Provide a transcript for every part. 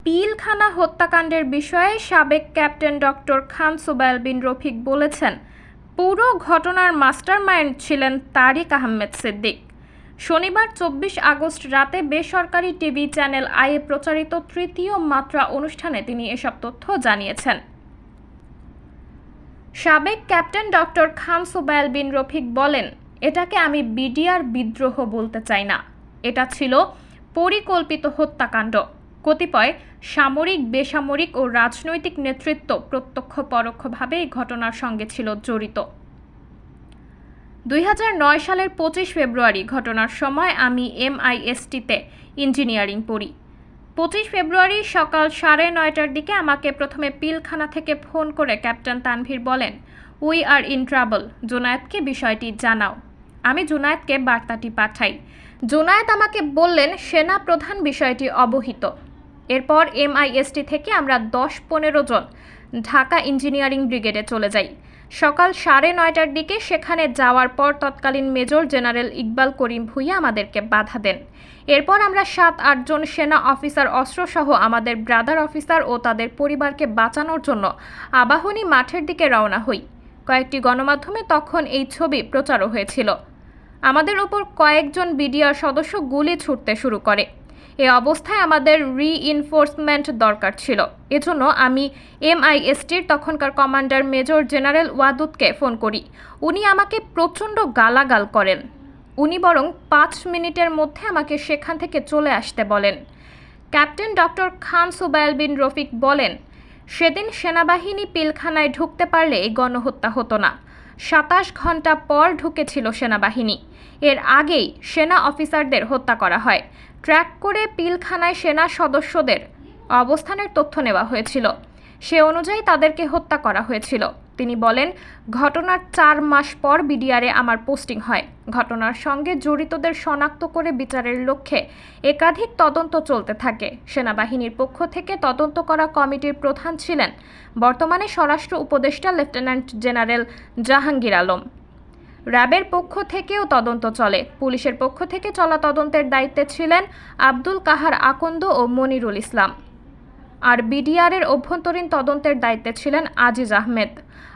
পিলখানা হত্যাকাণ্ডের বিষয়ে সাবেক ক্যাপ্টেন ডক্টর খান সুবাইল বিন রফিক বলেছেন, পুরো ঘটনার মাস্টারমাইন্ড ছিলেন তারিক আহমেদ সিদ্দিক। শনিবার 24 আগস্ট রাতে বেসরকারি টিভি চ্যানেল আইয়ে প্রচারিত তৃতীয় মাত্রা অনুষ্ঠানে তিনি এসব তথ্য জানিয়েছেন। সাবেক ক্যাপ্টেন ডক্টর খান সুবাইল বিন রফিক বলেন, এটাকে আমি বিডিআর বিদ্রোহ বলতে চাই না। এটা ছিল পরিকল্পিত হত্যাকাণ্ড। কতিপয় সামরিক, বেসামরিক ও রাজনৈতিক নেতৃত্ব প্রত্যক্ষ পরোক্ষভাবে এই ঘটনার সঙ্গে ছিল জড়িত। 2009 সালের 25 ফেব্রুয়ারি ঘটনার সময় আমি MISTতে ইঞ্জিনিয়ারিং পড়ি। 25 ফেব্রুয়ারি সকাল 9:30টার দিকে আমাকে প্রথমে পিলখানা থেকে ফোন করে ক্যাপ্টেন তানভীর বলেন, উই আর ইন ট্রাবল, জুনায়েদকে বিষয়টি জানাও। আমি জুনায়েদকে বার্তাটি পাঠাই। জুনায়েদ আমাকে বললেন সেনা প্রধান বিষয়টি অবহিত। এরপর MIST থেকে আমরা 10-15 জন ঢাকা ইঞ্জিনিয়ারিং ব্রিগেডে চলে যাই। সকাল 9:30টার দিকে সেখানে যাওয়ার পর তৎকালীন মেজর জেনারেল ইকবাল করিম ভূঁইয়া আমাদেরকে বাধা দেন। এরপর আমরা 7-8 জন সেনা অফিসার অস্ত্রসহ আমাদের ব্রাদার অফিসার ও তাদের পরিবারকে বাঁচানোর জন্য আবাহনী মাঠের দিকে রওনা হই। কয়েকটি গণমাধ্যমে তখন এই ছবি প্রচারও হয়েছিল। আমাদের ওপর কয়েকজন বিডিআর সদস্য গুলি ছুটতে শুরু করে। এ অবস্থায় আমাদের রিইনফোর্সমেন্ট দরকার ছিল। এজন্য আমি MISTর তখনকার কমান্ডার মেজর জেনারেল ওয়াদুদকে ফোন করি। উনি আমাকে প্রচণ্ড গালাগাল করেন। উনি বরং 5 মিনিটের মধ্যে আমাকে সেখান থেকে চলে আসতে বলেন। ক্যাপ্টেন ডক্টর খান সুবাইল বিন রফিক বলেন, সেদিন সেনাবাহিনী পিলখানায় ঢুকতে পারলে এই গণহত্যা হতো না। 27 ঘন্টা পর ঢুকেছিল সেনাবাহিনী। এর আগেই সেনা অফিসারদের হত্যা করা হয়। ট্র্যাক করে পিলখানায় সেনা সদস্যদের অবস্থানের তথ্য নেওয়া হয়েছিল। সে অনুযায়ী তাদেরকে হত্যা করা হয়েছিল। তিনি বলেন, ঘটনার 4 মাস পর বিডিআরে আমার পোস্টিং হয়। ঘটনার সঙ্গে জড়িতদের শনাক্ত করে বিচারের লক্ষ্যে একাধিক তদন্ত চলতে থাকে। সেনাবাহিনীর পক্ষ থেকে তদন্ত করা কমিটির প্রধান ছিলেন বর্তমানে স্বরাষ্ট্র উপদেষ্টা লেফটেন্যান্ট জেনারেল জাহাঙ্গীর আলম। র্যাবের পক্ষ থেকেও তদন্ত চলে। পুলিশের পক্ষ থেকে চলা তদন্তের দায়িত্বে ছিলেন আব্দুল কাহার আকন্দ ও মনিরুল ইসলাম। আর বিডিআরের অভ্যন্তরীণ তদন্তের দায়িত্বে ছিলেন আজিজ আহমেদ।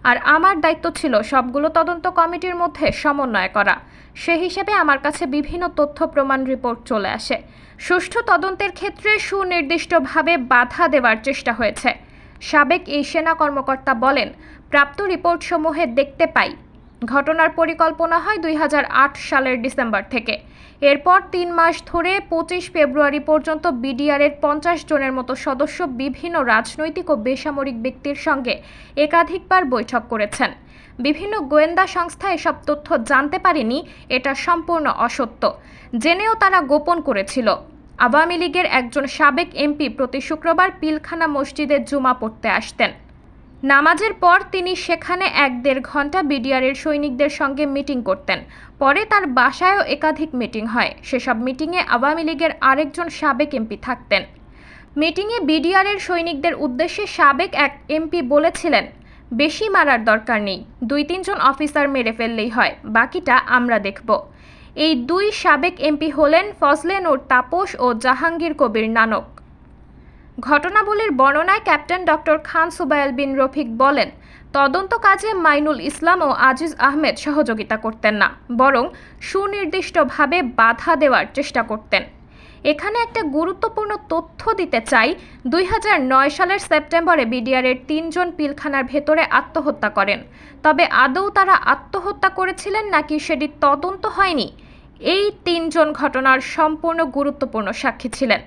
আর আমার দায়িত্ব ছিল সবগুলো তদন্ত কমিটির মধ্যে সমন্বয় করা। সে হিসেবে আমার কাছে বিভিন্ন তথ্য প্রমাণ রিপোর্ট চলে আসে। সুষ্ঠু তদন্তের ক্ষেত্রে সুনির্দিষ্টভাবে বাধা দেওয়ার চেষ্টা হয়েছে। সাবেক এই সেনা কর্মকর্তা বলেন, প্রাপ্ত রিপোর্টসমূহে দেখতে পাই ঘটনার পরিকল্পনা হয় 2008 সালের ডিসেম্বর থেকে। এরপর 3 মাস ধরে 25 ফেব্রুয়ারি পর্যন্ত বিডিআরের 50 জনের মতো সদস্য বিভিন্ন রাজনৈতিক ও বেসামরিক ব্যক্তির সঙ্গে একাধিকবার বৈঠক করেছেন। বিভিন্ন গোয়েন্দা সংস্থা এসব তথ্য জানতে পারেনি, এটা সম্পূর্ণ অসত্য। জেনেও তারা গোপন করেছিল। আওয়ামী লীগের একজন সাবেক এমপি প্রতি শুক্রবার পিলখানা মসজিদে জুমা পড়তে আসতেন। নামাজের পর তিনি সেখানে 1-1.5 ঘন্টা বিডিআরের সৈনিকদের সঙ্গে মিটিং করতেন। পরে তার বাসায়ও একাধিক মিটিং হয়। সেসব মিটিংয়ে আওয়ামী লীগের আরেকজন সাবেক এমপি থাকতেন। মিটিংয়ে বিডিআরের সৈনিকদের উদ্দেশ্যে সাবেক এক এমপি বলেছিলেন, বেশি মারার দরকার নেই, 2-3 জন অফিসার মেরে ফেললেই হয়, বাকিটা আমরা দেখব। এই 2 সাবেক এমপি হলেন ফজলে নূর তাপস ও জাহাঙ্গীর কবির নানক। ঘটনাবলীর বর্ণনায় ক্যাপ্টেন ডক্টর খান সুবাইল বিন রফিক বলেন, তদন্ত কাজে মাইনুল ইসলাম ও আজিজ আহমেদ সহযোগিতা করতেন না, বরং সুনির্দিষ্টভাবে বাধা দেওয়ার চেষ্টা করতেন। এখানে একটা গুরুত্বপূর্ণ তথ্য দিতে চাই। 2009 সালের সেপ্টেম্বরে বিডিআরের 3 জন পিলখানার ভেতরে আত্মহত্যা করেন। তবে আদৌ তারা আত্মহত্যা করেছিলেন নাকি সেটি তদন্ত হয়নি। এই 3 জন ঘটনার সম্পূর্ণ গুরুত্বপূর্ণ সাক্ষী ছিলেন।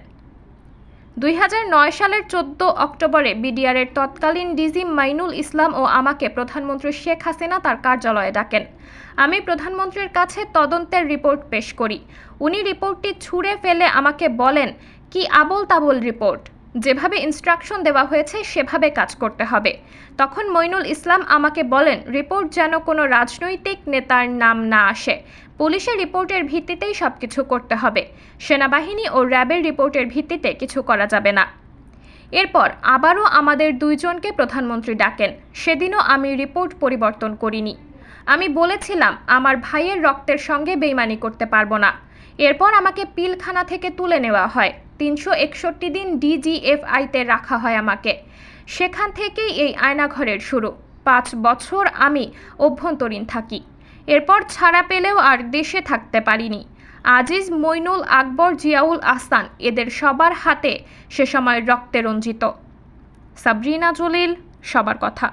2009 সালের 14 অক্টোবরে বিডিআরের তৎকালীন ডিজি মাইনুল ইসলাম ও আমাকে প্রধানমন্ত্রী শেখ হাসিনা তার কার্যালয়ে ডাকেন। আমি প্রধানমন্ত্রীর কাছে তদন্তের রিপোর্ট পেশ করি। উনি রিপোর্টটি ছুঁড়ে ফেলে আমাকে বলেন, কি আবোল তাবোল রিপোর্ট, যেভাবে ইনস্ট্রাকশন দেওয়া হয়েছে সেভাবে কাজ করতে হবে। তখন মইনুল ইসলাম আমাকে বলেন, রিপোর্ট যেন কোনো রাজনৈতিক নেতার নাম না আসে। পুলিশের রিপোর্টের ভিত্তিতেই সবকিছু করতে হবে। সেনাবাহিনী ও র্যাবের রিপোর্টের ভিত্তিতে কিছু করা যাবে না। এরপর আবারও আমাদের 2 জনকে প্রধানমন্ত্রী ডাকেন। সেদিনও আমি রিপোর্ট পরিবর্তন করিনি। আমি বলেছিলাম আমার ভাইয়ের রক্তের সঙ্গে বেইমানি করতে পারবো না। এরপর আমাকে পিলখানা থেকে তুলে নেওয়া হয়। 361 দিন ডিজিএফআইতে রাখা হয় আমাকে। সেখান থেকেই এই আয়নাঘরের শুরু। 5 বছর আমি অভ্যন্তরীণ থাকি। এরপর ছাড়া পেলেও আর দেশে থাকতে পারিনি। আজিজ, মইনুল, আকবর, জিয়াউল আহসান এদের সবার হাতে সে সময় রক্তে রঞ্জিত। সাবরিনা জলিল, সবার কথা।